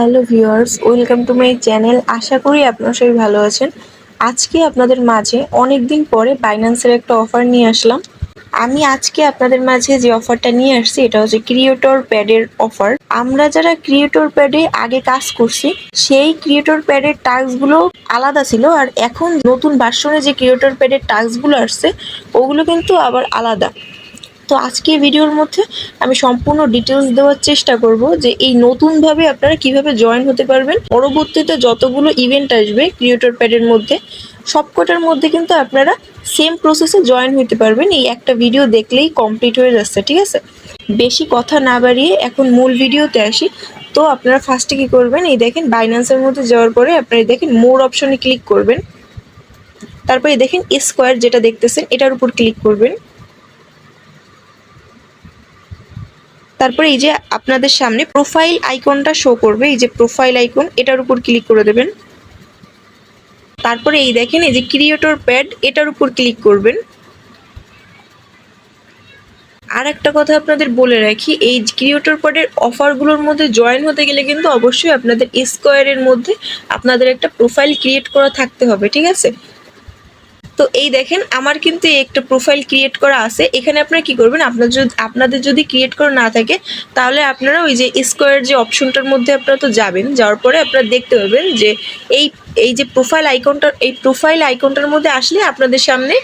Hello viewers, welcome to my channel. আশা করি আপনারা সবাই ভালো আছেন। আজকে আপনাদের মাঝে অনেক দিন পরে বাইন্যান্সের একটা অফার নিয়ে আসলাম। আমি আজকে আপনাদের মাঝে যে অফারটা নিয়ে আসছি এটা হচ্ছে ক্রিয়েটর প্যাডের অফার। আমরা যারা ক্রিয়েটর প্যাডে আগে কাজ করছি সেই ক্রিয়েটর প্যাডের টাস্কগুলো আলাদা ছিল, আর এখন নতুন ভার্সনে যে ক্রিয়েটর প্যাডের টাস্কগুলো আসছে ওগুলো কিন্তু আবার আলাদা। তো আজকে ভিডিওর মধ্যে আমি সম্পূর্ণ ডিটেলস দেওয়ার চেষ্টা করব যে এই নতুনভাবে আপনারা কিভাবে জয়েন হতে পারবেন। পরবর্তীতে যতগুলো ইভেন্ট আসবে ক্রিয়েটর প্যাডের মধ্যে সবকটার মধ্যে কিন্তু আপনারা সেম প্রসেসে জয়েন হতে পারবেন। এই একটা ভিডিও দেখলেই কমপ্লিট হয়ে যাচ্ছে, ঠিক আছে? বেশি কথা না বাড়িয়ে এখন মূল ভিডিওতে আসি। তো আপনারা ফার্স্টে কি করবেন, এই দেখেন বাইন্যান্সের মধ্যে যাওয়ার পরে আপনারা দেখেন মোর অপশনে ক্লিক করবেন। তারপরে দেখেন স্কোয়ার যেটা দেখতেছেন এটার উপর ক্লিক করবেন। তারপরে এই যে আপনাদের সামনে প্রোফাইল আইকনটা শো করবে, এই যে প্রোফাইল আইকন এটার উপর ক্লিক করে দেবেন। তারপরে এই দেখেন এই যে ক্রিয়েটর প্যাড এটার উপর ক্লিক করবেন। আর একটা কথা আপনাদের বলে রাখি, এই ক্রিয়েটর প্যাডের অফারগুলোর মধ্যে জয়েন হতে গেলে কিন্তু অবশ্যই আপনাদের স্কোয়ারের মধ্যে আপনাদের একটা প্রোফাইল ক্রিয়েট করা থাকতে হবে, ঠিক আছে? তো এই দেখেন আমার কিন্তু একটা প্রোফাইল ক্রিয়েট করা আছে। এখানে আপনারা কি করবেন, আপনাদের যদি ক্রিয়েট করা না থাকে তাহলে আপনারা ওই যে স্কোয়ার যে অপশনটার মধ্যে আপনারা তো যাবেন, যাওয়ার পরে আপনারা দেখতে পাবেন যে এই এই যে প্রোফাইল আইকনটার মধ্যে আসলে আপনাদের সামনে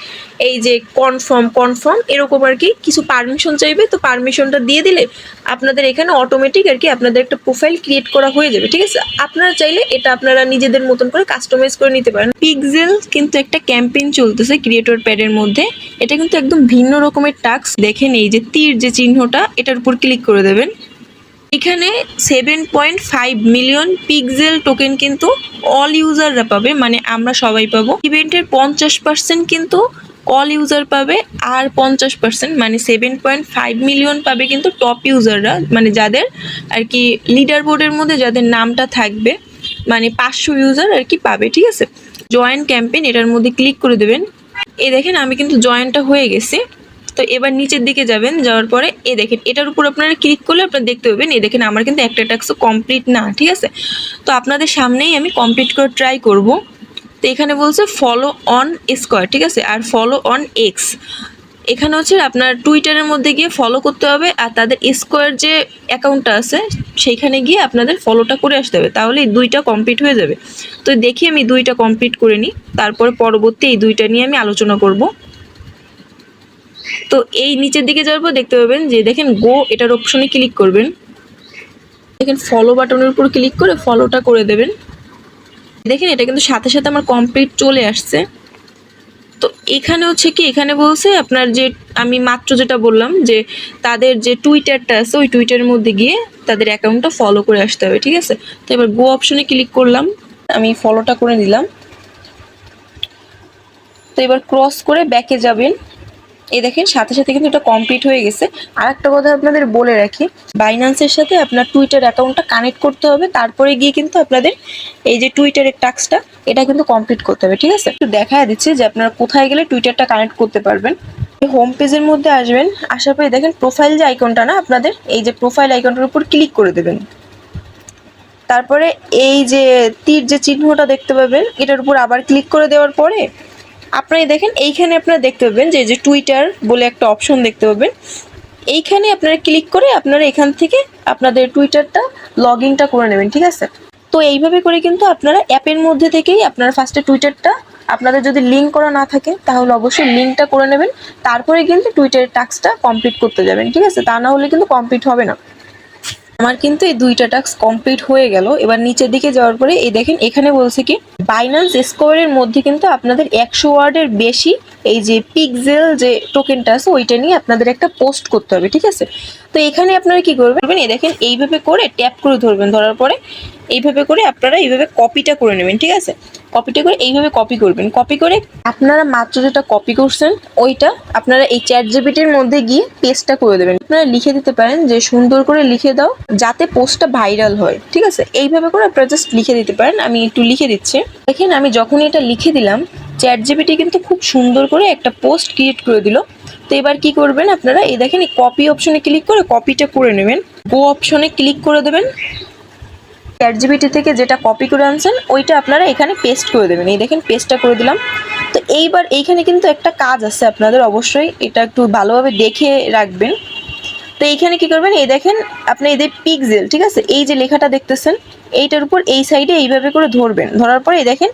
এই যে কনফার্ম এরকম আর কি কিছু পারমিশন চাইবে। তো পারমিশনটা দিয়ে দিলে আপনাদের এখানে অটোমেটিক আর কি আপনাদের একটা প্রোফাইল ক্রিয়েট করা হয়ে যাবে, ঠিক আছে? আপনারা চাইলে এটা আপনারা নিজেদের মতন করে কাস্টমাইজ করে নিতে পারেন। পিক্সেল কিন্তু একটা ক্যাম্পেইন চলতেছে ক্রিয়েটর প্যাডের মধ্যে। এটা কিন্তু একদম ভিন্ন রকমের টাস্ক। দেখেন এই যে তীর যে চিহ্নটা এটার উপর ক্লিক করে দেবেন। এখানে 7.5 মিলিয়ন পিক্সেল টোকেন কিন্তু অল ইউজাররা পাবে, মানে আমরা সবাই পাবো। ইভেন্টের 50% কিন্তু অল ইউজার পাবে, আর 50% মানে 7.5 মিলিয়ন পাবে কিন্তু টপ ইউজাররা, মানে যাদের আর কি লিডার বোর্ডের মধ্যে যাদের নামটা থাকবে, মানে 500 ইউজার আর কি পাবে, ঠিক আছে? জয়েন ক্যাম্পেইন এটার মধ্যে ক্লিক করে দেবেন। এই দেখেন আমি কিন্তু জয়েনটা হয়ে গেছে। তো এবার নিচের দিকে যাবেন, যাওয়ার পরে এই দেখেন এটার উপর আপনারা ক্লিক করলে আপনারা দেখতে পাবেন এই দেখেন আমার কিন্তু একটা টাস্কও কমপ্লিট না, ঠিক আছে? তো আপনাদের সামনেই আমি কমপ্লিট করে ট্রাই করব। তো এখানে বলছে ফলো অন স্কোয়ার, ঠিক আছে, আর ফলো অন এক্স। এখানে হচ্ছে আপনার টুইটারের মধ্যে গিয়ে ফলো করতে হবে, আর তাদের স্কোয়ার যে অ্যাকাউন্টটা আছে সেইখানে গিয়ে আপনাদের ফলোটা করে আসতে হবে, তাহলে এই দুইটা কমপ্লিট হয়ে যাবে। তো দেখি আমি দুইটা কমপ্লিট করে নিই, তারপরে পরবর্তী এই দুইটা নিয়ে আমি আলোচনা করব। তো এই নিচের দিকে যাওয়ার পর দেখতে পাবেন যে দেখেন গো এটার অপশনে ক্লিক করবেন। দেখেন ফলো বাটনের উপর ক্লিক করে ফলোটা করে দেবেন। দেখেন এটা কিন্তু সাথে সাথে আমার কমপ্লিট চলে আসছে। তো এখানে হচ্ছে কি, এখানে বলছে আপনার যে আমি মাত্র যেটা বললাম যে তাদের যে টুইটারটা আছে ওই টুইটারের মধ্যে গিয়ে তাদের অ্যাকাউন্টটা ফলো করে আসতে হবে, ঠিক আছে? তো এবার গো অপশনে ক্লিক করলাম, আমি ফলোটা করে নিলাম। তো এবার ক্রস করে ব্যাকে যাবেন। এই দেখেন সাথে সাথে কিন্তু এটা কমপ্লিট হয়ে গেছে। আর একটা কথা আপনাদের বলে রাখি, বাইন্যান্সের সাথে আপনার টুইটার অ্যাকাউন্টটা কানেক্ট করতে হবে, তারপরে গিয়ে কিন্তু আপনাদের এই যে টুইটারের টাস্কটা এটা কিন্তু কমপ্লিট করতে হবে, ঠিক আছে? একটু দেখা দিচ্ছে যে আপনারা কোথায় গেলে টুইটারটা কানেক্ট করতে পারবেন। হোম পেজের মধ্যে আসবেন, আসার পরে দেখেন প্রোফাইল যে আইকনটা না আপনাদের, এই যে প্রোফাইল আইকনটার উপর ক্লিক করে দেবেন। তারপরে এই যে তীর যে চিহ্নটা দেখতে পাবেন এটার উপর আবার ক্লিক করে দেওয়ার পরে আপনারা দেখেন এইখানে আপনারা দেখতে পাবেন যে যে টুইটার বলে একটা অপশন দেখতে পাবেন। এইখানে আপনারা ক্লিক করে আপনারা এখান থেকে আপনাদের টুইটারটা লগ ইনটা করে নেবেন, ঠিক আছে? তো এইভাবে করে কিন্তু আপনারা অ্যাপের মধ্যে থেকেই আপনারা ফার্স্টে টুইটারটা আপনাদের যদি লিঙ্ক করা না থাকে তাহলে অবশ্যই লিঙ্কটা করে নেবেন, তারপরে কিন্তু টুইটারের টাস্কটা কমপ্লিট করতে যাবেন, ঠিক আছে? তা না হলে কিন্তু কমপ্লিট হবে না। আমার কিন্তু এই দুইটা টাস্ক কমপ্লিট হয়ে গেল। এবার নিচের দিকে যাওয়ার পরে এই দেখেন এখানে বলছে কি বাইন্যান্স স্কোয়ারের মধ্যে কিন্তু আপনাদের 100 ওয়ার্ডের বেশি এই যে পিক্সেল যে টোকেনটা আছে ওইটা নিয়ে আপনাদের একটা পোস্ট করতে হবে, ঠিক আছে? তো এখানে আপনারা কি করবেন, এই দেখেন এইভাবে করে ট্যাপ করে ধরবেন, ধরার পরে এইভাবে করে আপনারা এইভাবে কপিটা করে নেবেন, ঠিক আছে? কপিটা করে এইভাবে কপি করবেন। কপি করে আপনারা মাত্র যেটা কপি করছেন ওইটা আপনারা এই চ্যাট জিপিটির মধ্যে গিয়ে পেস্টটা করে দেবেন। আপনারা লিখে দিতে পারেন যে সুন্দর করে লিখে দাও যাতে পোস্টটা ভাইরাল হয়, ঠিক আছে? এইভাবে করে আপনারা জাস্ট লিখে দিতে পারেন। আমি একটু লিখে দিচ্ছি। দেখেন আমি যখন এটা লিখে দিলাম চ্যাট জিপিটি কিন্তু খুব সুন্দর করে একটা পোস্ট ক্রিয়েট করে দিল। তো এবার কি করবেন আপনারা, এই দেখেন এই কপি অপশনে ক্লিক করে কপিটা করে নেবেন। গো অপশনে ক্লিক করে দেবেন। ChatGPT থেকে যেটা কপি করে আনছেন ওইটা আপনারা এখানে পেস্ট করে দেবেন। এই দেখেন পেস্টটা করে দিলাম। তো এইবার এইখানে কিন্তু একটা কাজ আছে আপনাদের, অবশ্যই এটা একটু ভালোভাবে দেখে রাখবেন। তো এইখানে কি করবেন, এই দেখেন আপনি এই যে পিক্সেল, ঠিক আছে, এই যে লেখাটা দেখতেছেন এইটার উপর এই সাইডে এইভাবে করে ধরবেন, ধরার পরে এই দেখেন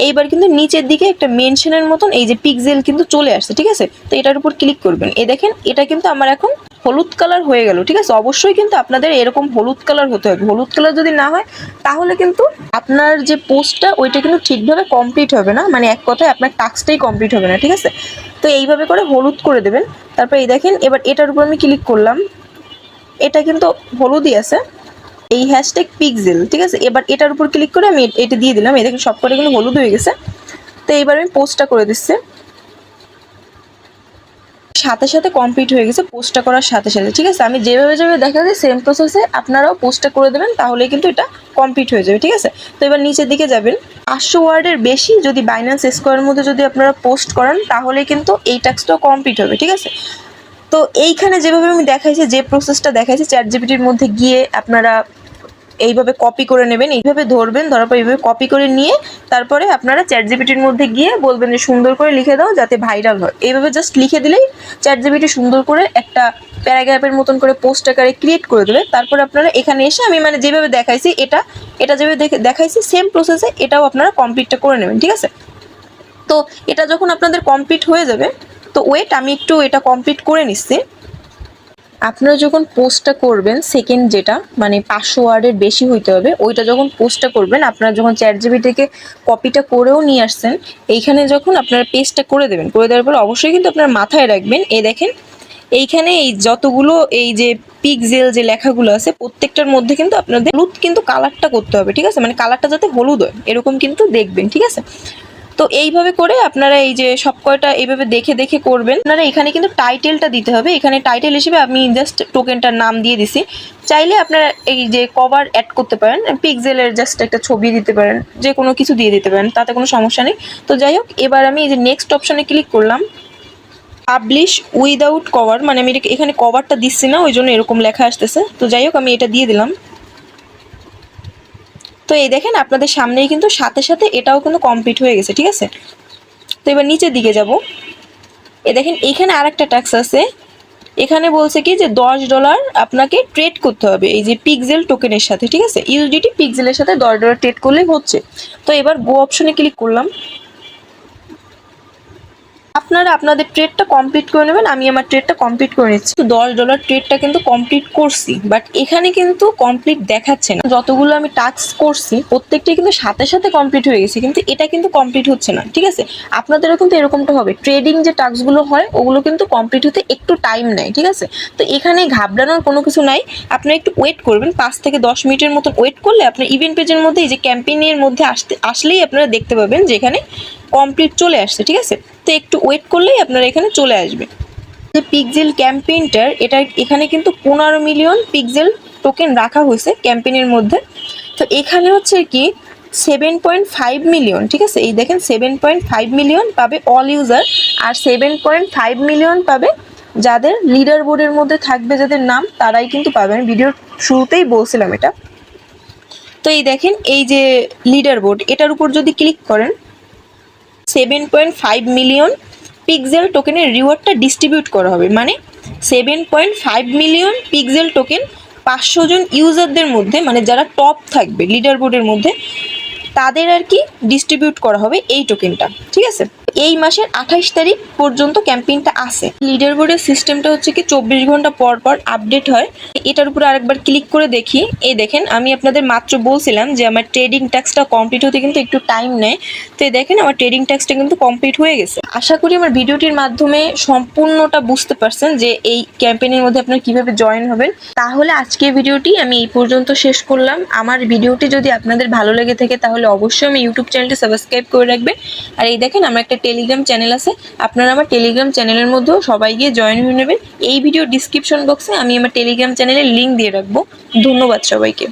এইবার কিন্তু নিচের দিকে একটা মেনশনের মতন এই যে পিক্সেল কিন্তু চলে আসছে, ঠিক আছে। তো এটার উপর ক্লিক করবেন। এই দেখেন এটা কিন্তু আমার এখন হলুদ কালার হয়ে গেল, ঠিক আছে। অবশ্যই কিন্তু আপনাদের এরকম হলুদ কালার হতে হবে। হলুদ কালার যদি না হয় তাহলে কিন্তু আপনার যে পোস্টটা ওইটা কিন্তু ঠিকভাবে কমপ্লিট হবে না, মানে এক কথায় আপনার টাস্কটাই কমপ্লিট হবে না, ঠিক আছে। তো এইভাবে করে হলুদ করে দেবেন। তারপর এই দেখেন এবার এটার উপর আমি ক্লিক করলাম, এটা কিন্তু হলুদই আছে, এই হ্যাশট্যাগ পিক্সেল, ঠিক আছে। এবার এটার উপর ক্লিক করে আমি এটা দিয়ে দিলাম। এই দেখেন সবকটা কিন্তু হলুদ হয়ে গেছে। তো এইবার আমি পোস্টটা করে দিচ্ছি, সাথে সাথে কমপ্লিট হয়ে গেছে পোস্টটা করার সাথে সাথে, ঠিক আছে। আমি যেভাবে যেভাবে দেখা যায় সেম প্রসেসে আপনারাও পোস্টটা করে দেবেন, তাহলে কিন্তু এটা কমপ্লিট হয়ে যাবে, ঠিক আছে। তো এবার নিচের দিকে যাবেন, 500 ওয়ার্ডের বেশি যদি বাইন্যান্স স্কোয়ারের মধ্যে যদি আপনারা পোস্ট করেন তাহলে কিন্তু এই টাস্কটাও কমপ্লিট হবে, ঠিক আছে। তো এইখানে যেভাবে আমি দেখাইছি, যে প্রসেসটা দেখাইছি, ChatGPTর মধ্যে গিয়ে আপনারা এইভাবে কপি করে নেবেন, এইভাবে ধরবেন, ধরার পর এইভাবে কপি করে নিয়ে তারপরে আপনারা ChatGPTর মধ্যে গিয়ে বলবেন যে সুন্দর করে লিখে দাও যাতে ভাইরাল হয়। এইভাবে জাস্ট লিখে দিলেই ChatGPT সুন্দর করে একটা প্যারাগ্রাফের মতন করে পোস্ট আকারে ক্রিয়েট করে দেবে। তারপরে আপনারা এখানে এসে আমি মানে যেভাবে দেখাইছি এটা যেভাবে দেখাইছি সেম প্রসেসে এটাও আপনারা কমপ্লিটটা করে নেবেন, ঠিক আছে। তো এটা যখন আপনাদের কমপ্লিট হয়ে যাবে, তো ওয়েট আমি একটু এটা কমপ্লিট করে নিচ্ছি। আপনারা যখন পোস্টটা করবেন সেকেন্ড যেটা মানে 500 ওয়ার্ডের বেশি হইতে হবে, ওইটা যখন পোস্টটা করবেন, আপনারা যখন ChatGPT থেকে কপিটা করেও নিয়ে আসছেন, এইখানে যখন আপনারা পেস্টটা করে দেবেন, করে দেওয়ার পর অবশ্যই কিন্তু আপনারা মাথায় রাখবেন, এই দেখেন এইখানে এই যতগুলো এই যে পিক্সেল যে লেখাগুলো আছে প্রত্যেকটার মধ্যে কিন্তু আপনাদের হলুদ কিন্তু কালারটা করতে হবে, ঠিক আছে, মানে কালারটা যাতে হলুদ হয় এরকম কিন্তু দেখবেন, ঠিক আছে। তো এইভাবে করে আপনারা এই যে সব কয়টা এইভাবে দেখে দেখে করবেন। আপনারা এখানে কিন্তু টাইটেলটা দিতে হবে, এখানে টাইটেল হিসেবে আমি জাস্ট টোকেনটার নাম দিয়ে দিছি। চাইলে আপনারা এই যে কভার অ্যাড করতে পারেন, পিক্সেলের জাস্ট একটা ছবি দিতে পারেন, যে কোনো কিছু দিয়ে দিতে পারেন, তাতে কোনো সমস্যা নেই। তো যাই হোক, এবার আমি এই যে নেক্সট অপশনে ক্লিক করলাম, পাবলিশ উইদাউট কভার, মানে আমি এখানে কভারটা দিচ্ছি না, ওই জন্য এরকম লেখা আসতেছে। তো যাই হোক আমি এটা দিয়ে দিলাম। তো এই দেখেন আপনাদের সামনেই কিন্তু সাথে সাথে এটাও কিন্তু কমপ্লিট হয়ে গেছে, ঠিক আছে। তো এবার নিচের দিকে যাব, এই দেখেন এইখানে আরেকটা ট্যাক্স আছে, এখানে বলছে কি যে $10 আপনাকে ট্রেড করতে হবে এই যে পিক্সেল টোকেনের সাথে, ঠিক আছে। ইউএসডিটি পিক্সেলের সাথে $10 ট্রেড করলেই হচ্ছে। তো এবার গো অপশনে ক্লিক করলাম। আপনারা আপনাদের ট্রেডটা কমপ্লিট করে নেবেন, আমি আমার ট্রেডটা কমপ্লিট করে নিচ্ছি। $10 ট্রেডটা কিন্তু কমপ্লিট করছি, বাট এখানে কিন্তু কমপ্লিট দেখাচ্ছে না। যতগুলো আমি টাস্ক করছি প্রত্যেকটাই কিন্তু সাথে সাথে কমপ্লিট হয়ে গেছে, কিন্তু এটা কিন্তু কমপ্লিট হচ্ছে না, ঠিক আছে। আপনাদেরও কিন্তু এরকমটা হবে, ট্রেডিং যে টাস্কগুলো হয় ওগুলো কিন্তু কমপ্লিট হতে একটু টাইম নেয়, ঠিক আছে। তো এখানে ঘাবড়ানোর কোনো কিছু নাই, আপনি একটু ওয়েট করবেন, 5 থেকে 10 মিনিটের মতন ওয়েট করলে আপনার ইভেন্ট পেজের মধ্যে এই যে ক্যাম্পেইনের মধ্যে আসলেই আপনারা দেখতে পাবেন যে এখানে কমপ্লিট চলে আসছে, ঠিক আছে। তো একটু ওয়েট করলেই আপনারা এখানে চলে আসবে। যে পিক্সেল ক্যাম্পেইনটার এটা এখানে কিন্তু 15 মিলিয়ন পিক্সেল টোকেন রাখা হয়েছে ক্যাম্পেইনের মধ্যে। তো এখানে হচ্ছে কি 7.5 মিলিয়ন, ঠিক আছে। এই দেখেন 7.5 মিলিয়ন পাবে অল ইউজার, আর 7.5 মিলিয়ন পাবে যাদের লিডার বোর্ডের মধ্যে থাকবে, যাদের নাম, তারাই কিন্তু পাবে। আমি ভিডিওর শুরুতেই বলছিলাম এটা। তো এই দেখেন এই যে লিডার বোর্ড, এটার উপর যদি ক্লিক করেন 7.5 মিলিয়ন পিক্সেল টোকেনের রিওয়ার্ডটা ডিস্ট্রিবিউট করা হবে, মানে 7.5 মিলিয়ন পিক্সেল টোকেন 500 জন ইউজারদের মধ্যে, মানে যারা টপ থাকবে লিডার বোর্ডের মধ্যে, তাদের আর কি ডিস্ট্রিবিউট করা হবে এই টোকেনটা, ঠিক আছে। এই মাসের 28 তারিখ পর্যন্ত ক্যাম্পেইনটা আছে। লিডার বোর্ডের সিস্টেমটা হচ্ছে কি 24 ঘন্টা পর পর আপডেট হয়। এটার উপরে আরেকবার ক্লিক করে দেখি, এই দেখেন আমি আপনাদের মাত্র বলছিলাম যে আমার ট্রেডিং টাস্কটা কমপ্লিট হতে কিন্তু একটু টাইম নেয়। তো এই দেখেন আমার ট্রেডিং টাস্কটা কিন্তু কমপ্লিট হয়ে গেছে। আশা করি আমার ভিডিওটির মাধ্যমে সম্পূর্ণটা বুঝতে পারছেন যে এই ক্যাম্পেইনের মধ্যে আপনারা কিভাবে জয়েন হবেন। তাহলে আজকের ভিডিওটি আমি এই পর্যন্ত শেষ করলাম। আমার ভিডিওটি যদি আপনাদের ভালো লেগে থাকে তাহলে অবশ্যই আমি ইউটিউব চ্যানেলটি সাবস্ক্রাইব করে রাখবেন। আর এই দেখেন আমার একটা টেলিগ্রাম চ্যানেল আছে, আপনারা আমার টেলিগ্রাম চ্যানেলের মধ্যেও সবাই গিয়ে জয়েন হয়ে নেবেন। এই ভিডিও ডিসক্রিপশন বক্সে আমি আমার টেলিগ্রাম চ্যানেলের লিঙ্ক দিয়ে রাখবো। ধন্যবাদ সবাইকে।